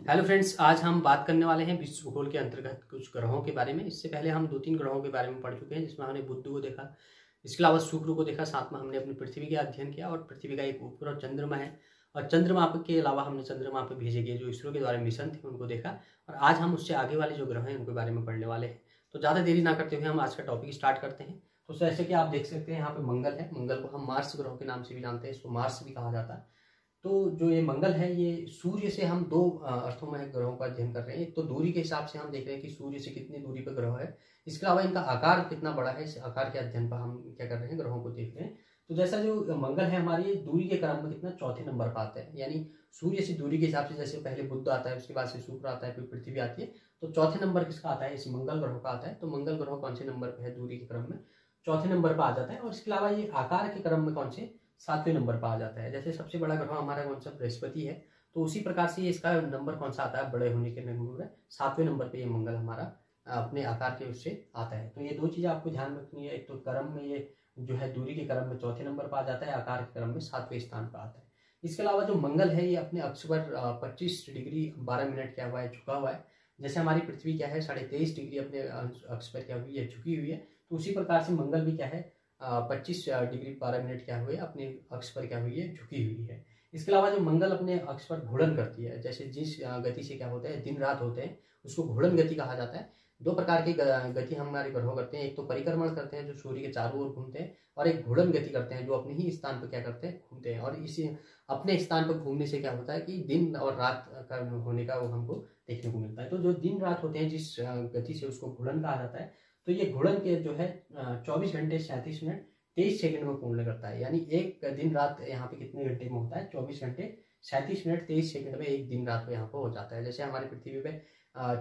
Hello friends, आज हम बात करने वाले हैं विश्व भूगोल के अंतर्गत कुछ ग्रहों के बारे में। इससे पहले हम 2-3 ग्रहों के बारे में पढ़ चुके हैं, जिसमें हमने बुध को देखा, इसके अलावा शुक्र को देखा, साथ में हमने अपनी पृथ्वी का अध्ययन किया और पृथ्वी का एक उपग्रह चंद्रमा है। और चंद्रमा के अलावा हमने चंद्रमा पर भेजे गए जो इसरो के द्वारा मिशन थे उनको देखा। और आज हम उससे आगे वाले जो ग्रह हैं उनके बारे में पढ़ने वाले हैं। तो ज़्यादा देरी ना करते हुए हम आज का टॉपिक स्टार्ट करते हैं। तो जैसे कि आप देख सकते हैं, यहाँ पे मंगल है। मंगल को हम मार्स ग्रह के नाम से भी जानते हैं, इसको मार्स भी कहा जाता है। तो जो ये मंगल है, ये सूर्य से हम दो अर्थों में ग्रहों का अध्ययन कर रहे हैं। एक तो दूरी के हिसाब से हम देख रहे हैं कि सूर्य से कितनी दूरी पर ग्रह है, इसके अलावा इनका आकार कितना बड़ा है, इस आकार के अध्ययन पर हम क्या कर रहे हैं, ग्रहों को देख रहे हैं। तो जैसा जो मंगल है हमारी दूरी के क्रम में कितना चौथे नंबर पर आता है, यानी सूर्य से दूरी के हिसाब से जैसे पहले बुध आता है, उसके बाद से शुक्र आता है, फिर पृथ्वी आती है। तो चौथे नंबर किसका आता है, इस मंगल ग्रह का आता है। तो मंगल ग्रह कौन से नंबर पर है दूरी के क्रम में, चौथे नंबर पर आ जाता है। और इसके अलावा ये आकार के क्रम में कौन से, 7वें नंबर पर आ जाता है। जैसे सबसे बड़ा ग्रह हमारा कौन सा, बृहस्पति है, तो उसी प्रकार से इसका नंबर कौन सा आता है, बड़े होने के नंबर है 7वें नंबर पे ये मंगल हमारा अपने आकार के उससे आता है। तो ये दो चीज़ें आपको ध्यान रखनी है। एक तो क्रम में ये जो है दूरी के क्रम में चौथे नंबर पर आ जाता है, आकार के क्रम में 7वें स्थान पर आता है। इसके अलावा जो मंगल है ये अपने अक्ष पर 25 डिग्री 12 मिनट क्या हुआ है, झुका हुआ है। जैसे हमारी पृथ्वी क्या है 23.5 डिग्री अपने अक्ष पर क्या हुई है, झुकी हुई है। तो उसी प्रकार से मंगल भी क्या है 25 डिग्री 12 मिनट क्या हुए अपने अक्ष पर क्या हुई है, झुकी हुई है। इसके अलावा जो मंगल अपने अक्ष पर घूर्णन करती है, जैसे जिस गति से क्या होता है दिन रात होते हैं, उसको घूर्णन गति कहा जाता है। दो प्रकार की गति हमारे ग्रह करते हैं, एक तो परिक्रमण करते हैं जो सूर्य के चारों ओर घूमते हैं, और एक घूर्णन गति करते हैं जो अपने ही स्थान पर क्या करते हैं, घूमते हैं। और इसी अपने स्थान पर घूमने से क्या होता है कि दिन और रात का होने का वो हमको देखने को मिलता है। तो जो दिन रात होते हैं जिस गति से, उसको घूर्णन कहा जाता है। तो ये घूर्णन के जो है 24 घंटे 37 मिनट 23 सेकंड में पूर्ण करता है। यानी एक दिन रात यहाँ पे कितने घंटे में होता है, 24 घंटे 37 मिनट 23 सेकंड में एक दिन रात यहाँ पर हो जाता है। जैसे हमारी पृथ्वी पे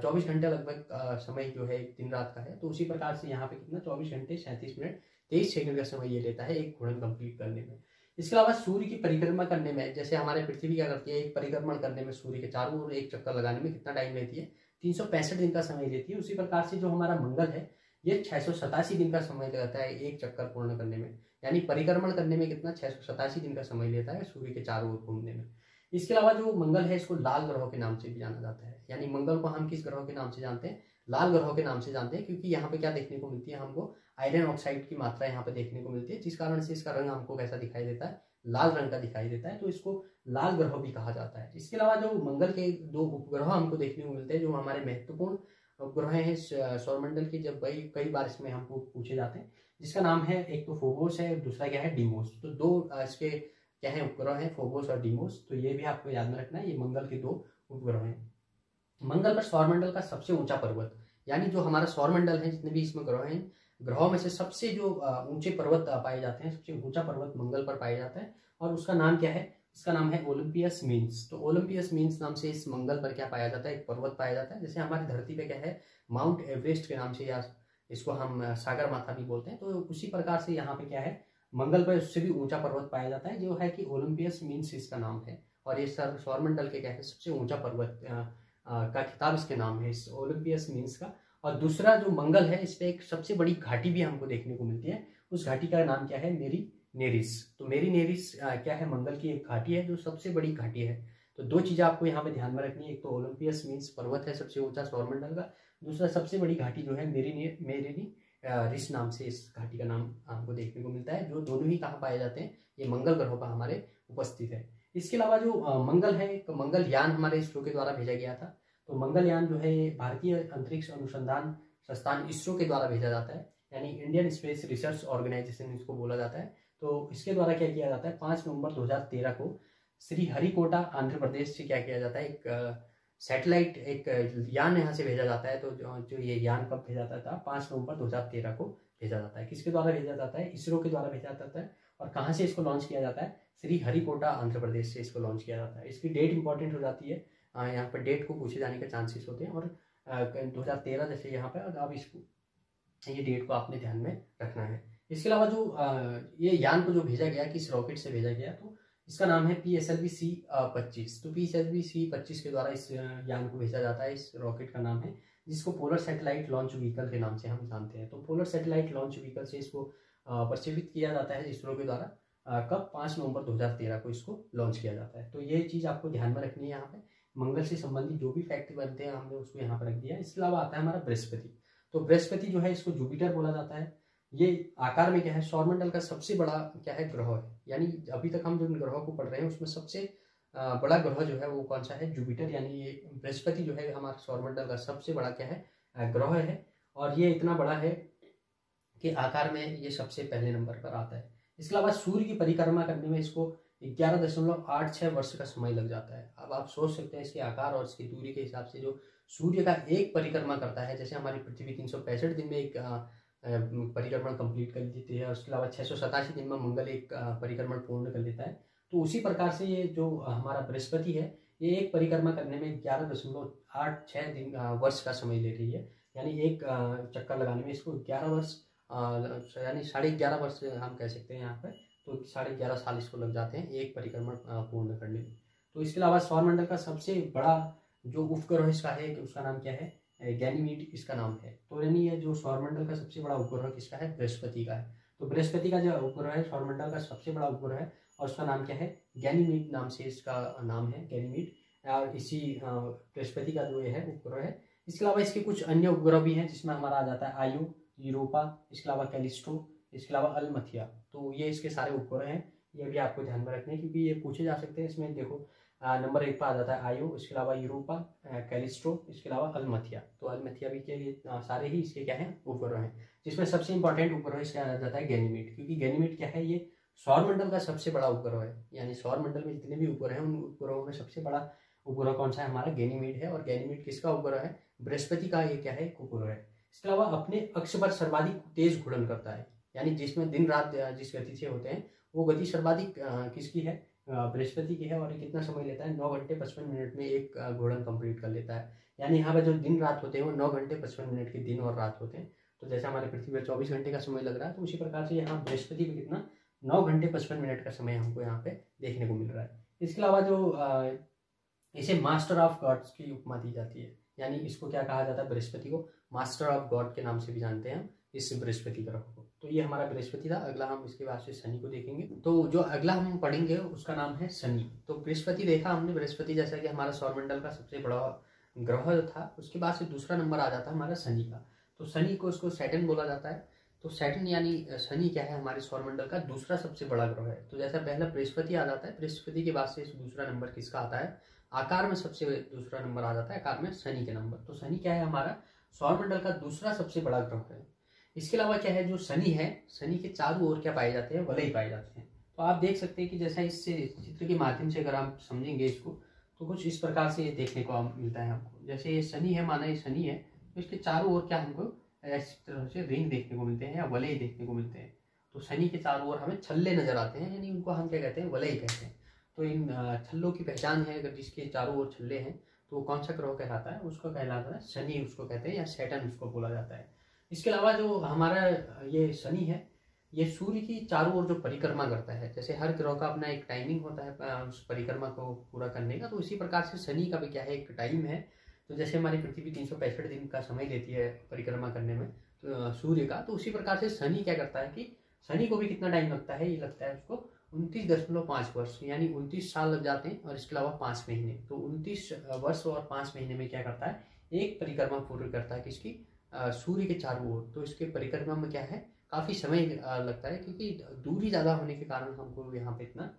24 घंटे लगभग समय जो है एक दिन रात का है, तो उसी प्रकार से यहाँ पे कितना 24 घंटे 37 मिनट 23 सेकंड का समय ये लेता है एक घूर्णन कंप्लीट करने में। इसके अलावा सूर्य की परिक्रमा करने में, जैसे हमारे पृथ्वी क्या करती है, एक परिक्रमण करने में सूर्य के चारों ओर एक चक्कर लगाने में कितना टाइम लेती है, 365 दिन का समय लेती है। उसी प्रकार से जो हमारा मंगल है ये 687 दिन का समय लगता है एक चक्कर पूर्ण करने में। यानी परिक्रमण करने में कितना 687 दिन का समय लेता है सूर्य के चारों ओर घूमने में। इसके अलावा जो मंगल है इसको लाल ग्रह के नाम से भी जाना जाता है। यानी मंगल को हम किस ग्रह के नाम से जानते हैं, लाल ग्रह के नाम से जानते हैं, क्योंकि यहाँ पे क्या देखने को मिलती है हमको, आयरन ऑक्साइड की मात्रा यहाँ पे देखने को मिलती है, जिस कारण से इसका रंग हमको कैसा दिखाई देता है, लाल रंग का दिखाई देता है। तो इसको लाल ग्रह भी कहा जाता है। इसके अलावा जो मंगल के दो उपग्रह हमको देखने को मिलते हैं जो हमारे महत्वपूर्ण ग्रह हैं सौरमंडल की, जब कई बार इसमें हमको पूछे जाते हैं, जिसका नाम है एक तो फोबोस है, दूसरा क्या है, डीमोस। तो दो इसके क्या है उपग्रह हैं, फोबोस और डीमोस। तो ये भी आपको याद में रखना है, ये मंगल के दो उपग्रह हैं। मंगल पर सौरमंडल का सबसे ऊंचा पर्वत, यानी जो हमारा सौरमंडल है जितने भी इसमें ग्रह हैं, ग्रहों में से सबसे जो ऊंचे पर्वत पाए जाते हैं, सबसे ऊंचा पर्वत मंगल पर पाया जाता है। और उसका नाम क्या है, इसका नाम है ओलंपियस मीन्स। तो ओलंपियस मीन्स नाम से इस मंगल पर क्या पाया जाता है, एक पर्वत पाया जाता है। जैसे हमारी धरती पे क्या है माउंट एवरेस्ट के नाम से, या इसको हम सागर माथा भी बोलते हैं, तो उसी प्रकार से यहाँ पे क्या है मंगल पर उससे भी ऊंचा पर्वत पाया जाता है जो है कि ओलंपियस मीन्स इसका नाम है। और ये सौरमंडल के क्या है सबसे ऊंचा पर्वत का खिताब इसके नाम है, इस ओलंपियस मीन्स का। और दूसरा जो मंगल है, इस पे एक सबसे बड़ी घाटी भी हमको देखने को मिलती है। उस घाटी का नाम क्या है, मेरी नेरिस। तो मेरी नेरिस क्या है, मंगल की एक घाटी है जो सबसे बड़ी घाटी है। तो दो चीजें आपको यहाँ पे ध्यान में रखनी है, एक तो ओलंपियस मीन्स पर्वत है सबसे ऊंचा सौरमंडल का, दूसरा सबसे बड़ी घाटी जो है मेरी रिस नाम से इस घाटी का नाम हमको देखने को मिलता है, जो दोनों ही कहाँ पाए जाते हैं, ये मंगल ग्रह पर हमारे उपस्थित है। इसके अलावा जो मंगल है, एक मंगलयान हमारे इसरो के द्वारा भेजा गया था। तो मंगलयान जो है भारतीय अंतरिक्ष अनुसंधान संस्थान इसरो के द्वारा भेजा जाता है, यानी इंडियन स्पेस रिसर्च ऑर्गेनाइजेशन इसको बोला जाता है। तो इसके द्वारा क्या किया जाता है, 5 नवंबर 2013 को श्रीहरिकोटा आंध्र प्रदेश से क्या किया जाता है, एक सैटेलाइट, एक यान यहाँ से भेजा जाता है। तो जो ये यान कब भेजा जाता था, 5 नवंबर 2013 को भेजा जाता है। किसके द्वारा भेजा जाता है, इसरो के द्वारा भेजा जाता है। और कहाँ से इसको लॉन्च किया जाता है, श्रीहरिकोटा आंध्र प्रदेश से इसको लॉन्च किया जाता है। इसकी डेट इंपॉर्टेंट हो जाती है, यहाँ पर डेट को पूछे जाने के चांसेस होते हैं। और 2013 जैसे यहाँ पर, अब इसको ये डेट को आपने ध्यान में रखना है। इसके अलावा जो ये यान को जो भेजा गया, किस रॉकेट से भेजा गया, तो इसका नाम है PSLV-C-25। तो PSLV-C-25 के द्वारा इस यान को भेजा जाता है। इस रॉकेट का नाम है, जिसको पोलर सैटेलाइट लॉन्च व्हीकल के नाम से हम जानते हैं। तो पोलर सैटेलाइट लॉन्च व्हीकल से इसको प्रक्षेपित किया जाता है इसरो के द्वारा। कब, 5 नवंबर 2013 को इसको लॉन्च किया जाता है। तो ये चीज़ आपको ध्यान में रखनी है यहाँ पे मंगल से संबंधित जो भी फैक्ट बनते हैं हमने उसको यहाँ पर रख दिया। इसके अलावा आता है हमारा बृहस्पति। तो बृहस्पति जो है इसको जुपिटर बोला जाता है। ये आकार में क्या है, सौरमंडल का सबसे बड़ा क्या है, ग्रह है। यानी अभी तक हम जिन ग्रहों को पढ़ रहे हैं उसमें सबसे बड़ा ग्रह जो है वो कौन सा है, जुपिटर। यानी ये बृहस्पति जो है हमारे सौरमंडल का सबसे बड़ा क्या है, ग्रह है। और ये इतना बड़ा है कि आकार में ये सबसे पहले नंबर पर आता है। इसके अलावा सूर्य की परिक्रमा करने में इसको 11.86 वर्ष का समय लग जाता है। अब आप सोच सकते हैं इसके आकार और इसकी दूरी के हिसाब से जो सूर्य का एक परिक्रमा करता है, जैसे हमारी पृथ्वी 365 दिन में एक परिक्रमण कंप्लीट कर देती है, और उसके अलावा 687 दिन में मंगल एक परिक्रमण पूर्ण कर लेता है। तो उसी प्रकार से ये जो हमारा बृहस्पति है ये एक परिक्रमा करने में 11.86 दिन वर्ष का समय ले रही है। यानी एक चक्कर लगाने में इसको 11 वर्ष यानी 11.5 वर्ष हम कह सकते हैं यहाँ पर। तो 11.5 साल इसको लग जाते हैं एक परिक्रमण पूर्ण करने में। तो इसके अलावा सौरमंडल का सबसे बड़ा जो उपग्रह इसका है उसका नाम क्या है, गैनीमीड इसका नाम है। तो यानी ये जो सौरमंडल का सबसे बड़ा उपग्रह किसका है, बृहस्पति का है। तो बृहस्पति का जो उपग्रह है सौरमंडल का सबसे बड़ा उपग्रह है और उसका नाम क्या है, गैनीमीड नाम से इसका नाम है, गैनीमीड। और इसी बृहस्पति का जो ये है उपग्रह है। इसके अलावा इसके कुछ अन्य उपग्रह भी हैं जिसमें हमारा आ जाता है आयु, यूरोपा, इसके अलावा कैलिस्टो, इसके अलावा अलमथिया। तो ये इसके सारे उपग्रह हैं, ये भी आपको ध्यान में रखने हैं क्योंकि ये पूछे जा सकते हैं। इसमें देखो नंबर 1 पर आ जाता है आयु, इसके अलावा यूरोपा, कैलिस्टो, इसके अलावा अलमथिया। तो अलमथिया भी के लिए सारे ही इसके क्या है, उपग्रह हैं। जिसमें सबसे इंपॉर्टेंट उपग्रह इसका आ जाता है गैनीमीड, क्योंकि गैनीमीड क्या है, ये सौरमंडल का सबसे बड़ा उपग्रह है। यानी सौरमंडल में जितने भी उपग्रह हैं उन उपग्रहों में सबसे बड़ा उपग्रह कौन सा है, हमारा गैनीमीड है। और गैनीमीड किसका उपग्रह है, बृहस्पति का ये क्या है, उपग्रह है। इसके अलावा अपने अक्ष पर सर्वाधिक तेज घूर्णन करता है। यानी जिसमें दिन रात जिस गति से होते हैं वो गति सर्वाधिक किसकी है, बृहस्पति की है। और ये कितना समय लेता है, 9 घंटे 55 मिनट में एक घूर्णन कंप्लीट कर लेता है। यानी यहाँ पर जो दिन रात होते हैं वो 9 घंटे 55 मिनट के दिन और रात होते हैं। तो जैसे हमारे पृथ्वी पर 24 घंटे का समय लग रहा है, तो उसी प्रकार से यहाँ बृहस्पति में कितना 9 घंटे 55 मिनट का समय हमको यहाँ पे देखने को मिल रहा है। इसके अलावा जो इसे मास्टर ऑफ गॉड्स की उपमा दी जाती है। यानी इसको क्या कहा जाता है, बृहस्पति को मास्टर ऑफ गॉड के नाम से भी जानते हैं हम इस बृहस्पति ग्रह को। तो ये हमारा बृहस्पति था। अगला हम इसके बाद से शनि को देखेंगे। तो जो अगला हम पढ़ेंगे उसका नाम है शनि। तो बृहस्पति देखा हमने, बृहस्पति जैसा कि हमारा सौरमंडल का सबसे बड़ा ग्रह जो था, उसके बाद से दूसरा नंबर आ जाता है हमारा शनि का। तो शनि को इसको सैटर्न बोला जाता है। तो सैटर्न यानी शनि क्या है, हमारे सौरमंडल का दूसरा सबसे बड़ा ग्रह है। तो जैसा पहला बृहस्पति आ जाता है, बृहस्पति के बाद से दूसरा नंबर किसका आता है, आकार में सबसे दूसरा नंबर आ जाता है आकार में शनि के नंबर। तो शनि क्या है, हमारा सौरमंडल का दूसरा सबसे बड़ा ग्रह है। इसके अलावा क्या है, जो शनि है, शनि के चारों ओर क्या पाए जाते हैं, वलय पाए जाते हैं। तो आप देख सकते हैं कि जैसा इस चित्र के माध्यम से अगर आप समझेंगे इसको तो कुछ इस प्रकार से देखने को मिलता है हमको। जैसे ये शनि है, माना ये शनि है, तो इसके चारों ओर क्या हमको इस तरह से रिंग देखने को मिलते हैं या वलय देखने को मिलते हैं। तो शनि के चारों ओर हमें छल्ले नजर आते हैं, यानी उनको हम क्या कहते हैं, वलय कहते हैं। तो इन छल्लों की पहचान है, अगर जिसके चारों ओर छल्ले हैं तो कौन सा ग्रह कहलाता है, उसको कहलाता है शनि, उसको कहते हैं, या सैटर्न उसको बोला जाता है। इसके अलावा जो हमारा ये शनि है, ये सूर्य की चारों ओर जो परिक्रमा करता है, जैसे हर ग्रह का अपना एक टाइमिंग होता है उस परिक्रमा को पूरा करने का, तो इसी प्रकार से शनि का भी क्या है, एक टाइम है। तो जैसे हमारी पृथ्वी 365 दिन का समय लेती है परिक्रमा करने में तो सूर्य का, तो उसी प्रकार से शनि क्या करता है कि शनि को भी कितना टाइम लगता है, ये लगता है उसको 29.5 वर्ष, यानी 29 साल लग जाते हैं। और इसके अलावा 5 महीने, तो 29 वर्ष और 5 महीने में क्या करता है, एक परिक्रमा पूरी करता है किसकी, सूर्य के चारों ओर। तो इसके परिक्रमा में क्या है, काफी समय लगता है, क्योंकि दूरी ज्यादा होने के कारण हमको यहाँ पे इतना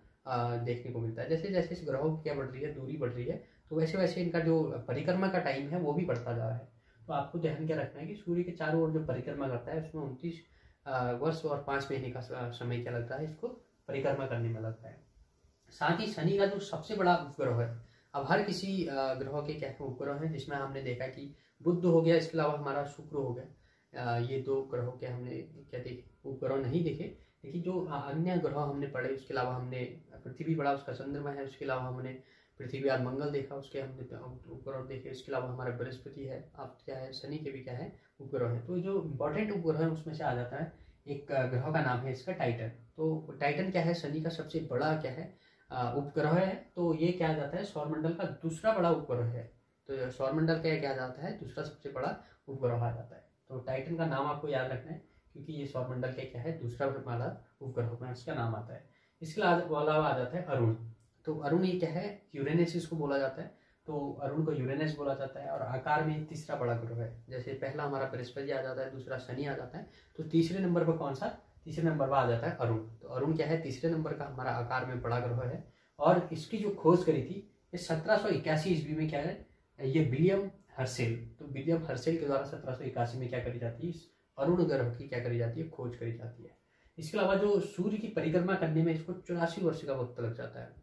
देखने को मिलता है। जैसे जैसे इस ग्रहों की क्या बढ़ रही है, दूरी बढ़ रही है, तो वैसे वैसे इनका जो परिक्रमा का टाइम है वो भी बढ़ता जा रहा है। तो आपको ध्यान क्या रखना है कि सूर्य के चारों ओर जो परिक्रमा करता है उसमें 29 वर्ष और 5 महीने का समय क्या लगता है, इसको परिक्रमा करने में लगता है। साथ ही शनि का जो सबसे बड़ा उपग्रह है, अब हर किसी ग्रह के क्या उपग्रह है, जिसमें हमने देखा कि बुध हो गया, इसके अलावा हमारा शुक्र हो गया, ये 2 ग्रहों के हमने क्या देखे, उपग्रह नहीं देखे, लेकिन जो अन्य ग्रह हमने पढ़े, उसके अलावा हमने पृथ्वी पढ़ा, उसका चंद्रमा है, उसके अलावा हमने पृथ्वी और मंगल देखा, उसके हमने उपग्रह देखे, इसके अलावा हमारा बृहस्पति है, आप क्या है, शनि के भी क्या है उपग्रह है। तो जो इंपॉर्टेंट उपग्रह है उसमें से आ जाता है एक ग्रह का नाम है इसका टाइटन। तो टाइटन क्या है, शनि का सबसे बड़ा क्या है उपग्रह है। तो ये क्या जाता है, सौरमंडल का दूसरा बड़ा उपग्रह है। तो सौरमंडल का क्या जाता है, दूसरा सबसे बड़ा उपग्रह आ जाता है। तो टाइटन का नाम आपको याद रखना है, क्योंकि ये सौरमंडल के क्या है, दूसरा वाला उपग्रह में इसका नाम आता है। इसके अलावा आ जाता है अरुण। तो अरुण ये क्या है, यूरेनस इसको बोला जाता है। तो अरुण को यूरेनस बोला जाता है। और आकार में तीसरा बड़ा ग्रह है, जैसे पहला हमारा बृहस्पति आ जाता है, दूसरा शनि आ जाता है, तो तीसरे नंबर पर कौन सा, तीसरे नंबर पर आ जाता है अरुण। तो अरुण क्या है, तीसरे नंबर का हमारा आकार में बड़ा ग्रह है। और इसकी जो खोज करी थी ये 1781 ईस्वी में क्या है, ये विलियम हर्सेल, तो विलियम हर्सेल के द्वारा 1781 में क्या करी जाती है, इस अरुण ग्रह की क्या करी जाती है, खोज करी जाती है। इसके अलावा जो सूर्य की परिक्रमा करने में इसको 84 वर्ष का वक्त लग जाता है।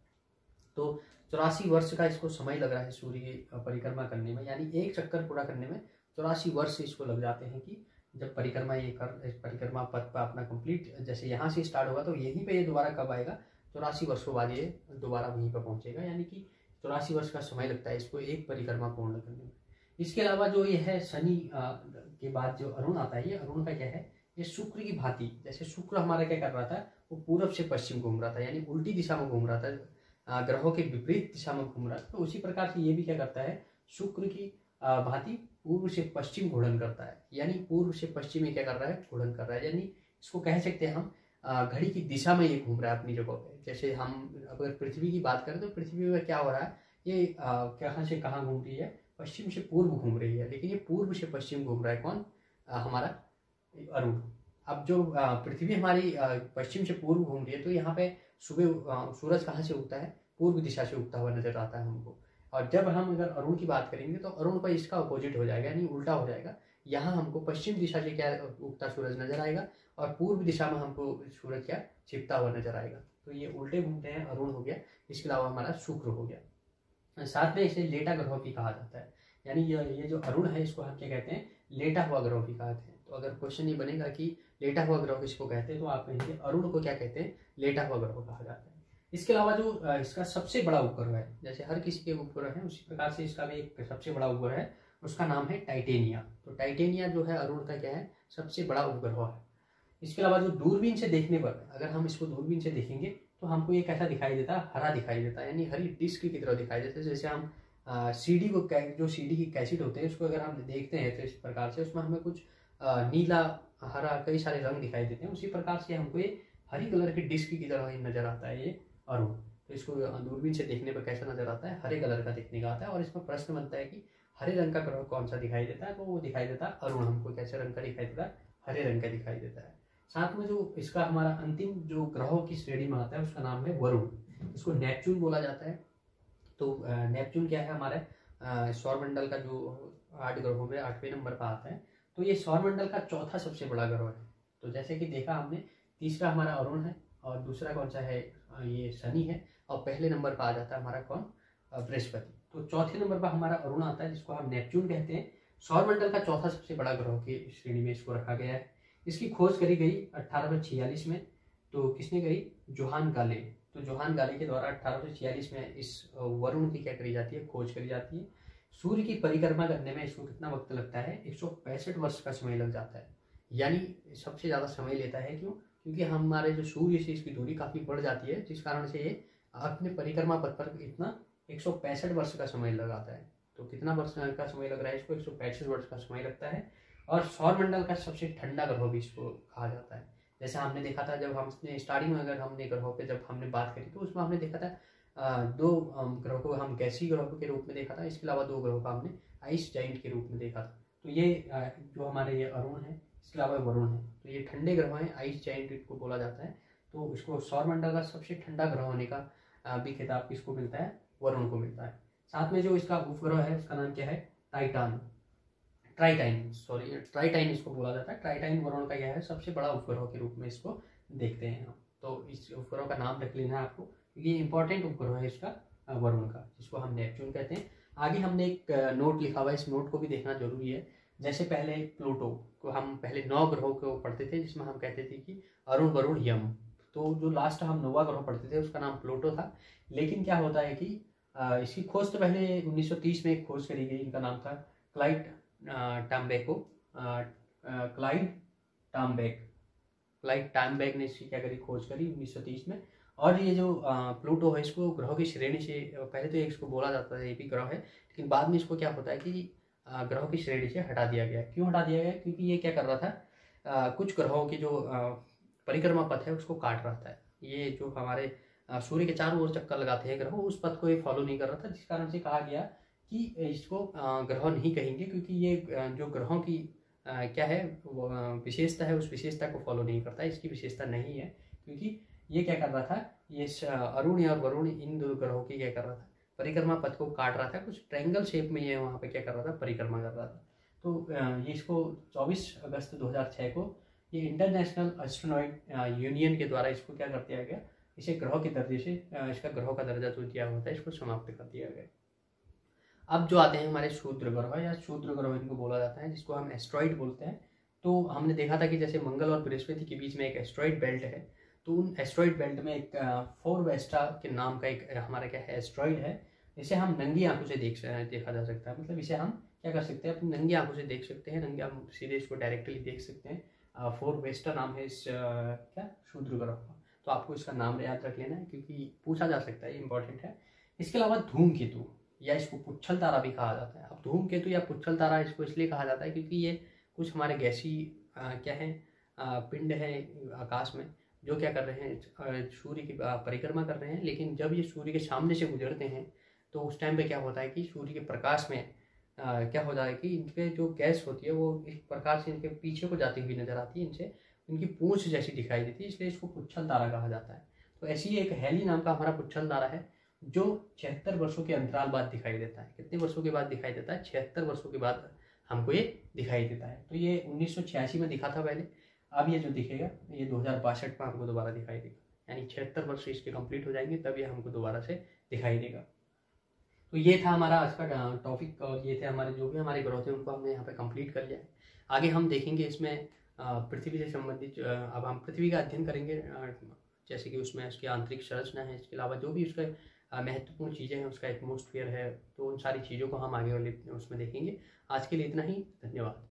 तो 84 वर्ष का इसको समय लग रहा है सूर्य की परिक्रमा करने में, यानी एक चक्कर पूरा करने में 84 वर्ष इसको लग जाते हैं कि जब परिक्रमा ये परिक्रमा पथ पर अपना कंप्लीट, जैसे यहाँ से स्टार्ट होगा तो यहीं पे ये दोबारा कब आएगा, 84 वर्षों बाद ये दोबारा वहीं पर पहुंचेगा, यानी कि 84 वर्ष का समय लगता है इसको एक परिक्रमा पूर्ण करने में। इसके अलावा जो ये है शनि के बाद जो अरुण आता है, ये अरुण का क्या है, ये शुक्र की भांति, जैसे शुक्र हमारा क्या कर रहा था, वो पूरब से पश्चिम घूम रहा था, यानी उल्टी दिशा में घूम रहा था, ग्रहों के विपरीत दिशा में घूम रहा था। तो उसी प्रकार से ये भी क्या करता है, शुक्र की भांति पूर्व से पश्चिम घूर्णन करता है, यानी पूर्व से पश्चिम में क्या कर रहा है, घूर्णन कर रहा है, यानी इसको कह सकते हैं हम घड़ी की दिशा में ये घूम रहा है अपनी जगह पे। जैसे हम अगर पृथ्वी की बात करें तो पृथ्वी में क्या हो रहा है, ये कहाँ से कहाँ घूम रही है, पश्चिम से पूर्व घूम रही है, लेकिन ये पूर्व से पश्चिम घूम रहा है कौन, हमारा अरुण। अब जो पृथ्वी हमारी पश्चिम से पूर्व घूम रही है, तो यहाँ पे सुबह सूरज कहाँ से उगता है, पूर्व दिशा से उगता हुआ नजर आता है हमको। और जब हम अगर अरुण की बात करेंगे तो अरुण पर इसका अपोजिट हो जाएगा, यानी उल्टा हो जाएगा। यहाँ हमको पश्चिम दिशा से क्या उगता सूरज नजर आएगा और पूर्व दिशा में हमको सूरज क्या छिपता हुआ नजर आएगा। तो ये उल्टे घूमते हैं, अरुण हो गया। इसके अलावा हमारा शुक्र हो गया। साथ में इसे लेटा ग्रह भी कहा जाता है, यानी ये जो अरुण है इसको हम क्या कहते हैं, लेटा हुआ ग्रह भी कहते हैं। तो अगर क्वेश्चन ये बनेगा कि लेटा हुआ ग्रह किसको कहते हैं, तो आप कहेंगे अरुण को क्या कहते हैं, लेटा हुआ ग्रह कहा जाता है। इसके अलावा जो इसका सबसे बड़ा उपग्रह है, जैसे हर किसी के उपग्रह है उसी प्रकार से इसका भी एक सबसे बड़ा उपग्रह है, उसका नाम है टाइटेनिया। तो टाइटेनिया जो है अरुण का क्या है, सबसे बड़ा उपग्रह है। इसके अलावा जो दूरबीन से देखने पर, अगर हम इसको दूरबीन से देखेंगे तो हमको ये कैसा दिखाई देता है, हरा दिखाई देता है, यानी हरी डिस्क की तरह दिखाई देता है। जैसे हम सीडी को, जो सीडी की कैसेट होते हैं उसको अगर हम देखते हैं तो इस प्रकार से उसमें हमें कुछ नीला, हरा, कई सारे रंग दिखाई देते हैं। उसी प्रकार से हमको ये हरी कलर की डिस्क की तरह ही नजर आता है ये अरुण। तो इसको दूरबीन से देखने पर कैसा नजर आता है, हरे कलर का दिखने का आता है। और इसमें प्रश्न बनता है कि हरे रंग का ग्रह कौन सा दिखाई देता है, तो वो दिखाई देता है अरुण। हमको कैसे रंग का दिखाई देता है, हरे रंग का दिखाई देता है। साथ में जो इसका हमारा अंतिम जो ग्रहों की श्रेणी में आता है उसका नाम है वरुण, इसको नेपच्यून बोला जाता है। तो नेपच्यून क्या है, हमारे सौरमंडल का जो 8 ग्रहों में 8वें नंबर पर आता है। तो ये सौरमंडल का चौथा सबसे बड़ा ग्रह है। तो जैसे कि देखा हमने, तीसरा हमारा अरुण है और दूसरा कौन सा है, ये शनि है, और पहले नंबर पर आ जाता है हमारा कौन, बृहस्पति। तो चौथे नंबर पर हमारा अरुण आता है, जिसको हम नेपच्यून कहते हैं। सौरमंडल का चौथा सबसे बड़ा ग्रह की श्रेणी में इसको रखा गया है। इसकी खोज करी गई 1846 में। तो किसने करी, जोहान गाले। तो जोहान गाले के द्वारा 1846 में इस वरुण की क्या करी जाती है, खोज करी जाती है। सूर्य की परिक्रमा करने में इसको कितना वक्त लगता है, 165 वर्ष का समय लग जाता है, यानी सबसे ज़्यादा समय लेता है। क्यों, क्योंकि हमारे जो सूर्य से इसकी दूरी काफ़ी बढ़ जाती है, जिस कारण से ये अपने परिक्रमा पथ पर इतना 165 वर्ष का समय लगाता है। तो कितना वर्ष का समय लग रहा है इसको, 165 वर्ष का समय लगता है। और सौरमंडल का सबसे ठंडा ग्रह भी इसको कहा जाता है। जैसे हमने देखा था जब हमने स्टार्टिंग में, अगर हमने ग्रहों पे जब हमने बात करी तो उसमें हमने देखा था 2 ग्रहों को हम गैसीय ग्रहों के रूप में देखा था। इसके अलावा 2 ग्रहों को हमने आइस जाइंट के रूप में देखा था। तो ये जो हमारे ये अरुण है, इसके अलावा वरुण है, तो ये ठंडे ग्रह हैं, आइस जाइंट को बोला जाता है। तो इसको सौरमंडल का सबसे ठंडा ग्रह होने का भी खिताब किसको मिलता है, वरुण को मिलता है। साथ में जो इसका उपग्रह है उसका नाम क्या है, ट्राइटाइन इसको बोला जाता है। ट्राइटाइन वरुण का क्या है, सबसे बड़ा उपग्रह के रूप में इसको देखते हैं हम। तो इस उपग्रह का नाम रख लेना है आपको, क्योंकि ये इंपॉर्टेंट उपग्रह है इसका वरुण का, जिसको हम नेपच्यून कहते हैं। आगे हमने एक नोट लिखा हुआ है, इस नोट को भी देखना जरूरी है। जैसे पहले प्लूटो को हम पहले 9 ग्रहों को पढ़ते थे, जिसमें हम कहते थे कि अरुण, वरुण, यम। तो जो लास्ट हम 9वां ग्रह पढ़ते थे उसका नाम प्लूटो था। लेकिन क्या होता है कि इसकी खोज तो पहले 1930 में एक खोज करी गई, इनका नाम था क्लाइड टाम्बेक ने इसकी क्या करी, खोज करी 1930 में। और ये जो प्लूटो है इसको ग्रहों की श्रेणी से, पहले तो इसको बोला जाता है ये भी ग्रह है, लेकिन बाद में इसको क्या होता है कि ग्रहों की श्रेणी से हटा दिया गया। क्यों हटा दिया गया, क्योंकि ये क्या कर रहा था, कुछ ग्रहों की जो परिक्रमा पथ है उसको काट रहा था। ये जो हमारे सूर्य के चारों ओर चक्कर लगाते हैं ग्रह, उस पथ को ये फॉलो नहीं कर रहा था, जिस कारण से कहा गया कि इसको ग्रह नहीं कहेंगे, क्योंकि ये जो ग्रहों की क्या है वो विशेषता है, उस विशेषता को फॉलो नहीं करता, इसकी विशेषता नहीं है। क्योंकि ये क्या कर रहा था, ये अरुण और वरुण इन दो ग्रहों की क्या कर रहा था, परिक्रमा पथ को काट रहा था, कुछ ट्रायंगल शेप में ये वहाँ पे क्या कर रहा था, परिक्रमा कर रहा था। तो ये इसको 24 अगस्त 2006 को ये इंटरनेशनल एस्ट्रोनॉइट यूनियन के द्वारा इसको क्या कर दिया गया, इसे ग्रह के दर्जे से इसका ग्रह का दर्जा जो दिया होता है इसको समाप्त कर दिया गया। अब जो आते हैं हमारे क्षुद्र ग्रह या क्षुद्र ग्रह इनको बोला जाता है, जिसको हम एस्ट्रॉइड बोलते हैं। तो हमने देखा था कि जैसे मंगल और बृहस्पति के बीच में एक एस्ट्रॉइड बेल्ट है, तो उन एस्ट्रॉइड बेल्ट में एक फोर वेस्टा के नाम का एक हमारा क्या है एस्ट्रॉइड है, इसे हम नंगी आंखों से देखा जा सकता है। मतलब इसे हम क्या कर सकते हैं, अपनी नंगी आंखों से देख सकते हैं, नंगी आंखों सीधे इसको डायरेक्टली देख सकते हैं। फोर वेस्टा नाम है इस क्या क्षुद्र ग्रह का, तो आपको इसका नाम याद रख लेना है क्योंकि पूछा जा सकता है, इंपॉर्टेंट है। इसके अलावा धूमकेतु या इसको पुच्छल तारा भी कहा जाता है। अब धूमकेतु या पुच्छल तारा इसको इसलिए कहा जाता है क्योंकि ये कुछ हमारे गैसी क्या है पिंड है आकाश में, जो क्या कर रहे हैं, सूर्य की परिक्रमा कर रहे हैं। लेकिन जब ये सूर्य के सामने से गुजरते हैं तो उस टाइम पे क्या होता है कि सूर्य के प्रकाश में क्या हो जाता है कि इनके जो गैस होती है वो इस प्रकार से इनके पीछे को जाती हुई नजर आती है, इनसे इनकी पूंछ जैसी दिखाई देती है, इसलिए इसको पुच्छल तारा कहा जाता है। तो ऐसी ही एक हेली नाम का हमारा पुच्छल तारा है जो 76 वर्षों के अंतराल बाद दिखाई देता है। कितने वर्षों के बाद दिखाई देता है, 76 वर्षों के बाद हमको ये दिखाई देता है। तो ये 1986 में दिखा था पहले, अब ये जो दिखेगा ये 2062 में हमको दोबारा दिखाई देगा, यानी 76 वर्ष इसके कंप्लीट हो जाएंगे तब ये हमको दोबारा से दिखाई देगा। तो ये था हमारा आज का टॉपिक, और ये थे हमारे जो भी हमारे ग्रह थे उनको हमने यहाँ पे कंप्लीट कर लिया है। आगे हम देखेंगे इसमें पृथ्वी से संबंधित, अब हम पृथ्वी का अध्ययन करेंगे, जैसे कि उसमें उसकी आंतरिक संरचना है, इसके अलावा जो भी उसका महत्वपूर्ण चीज़ें हैं, उसका एटमॉस्फेयर है, तो उन सारी चीज़ों को हम आगे वाले उसमें देखेंगे। आज के लिए इतना ही, धन्यवाद।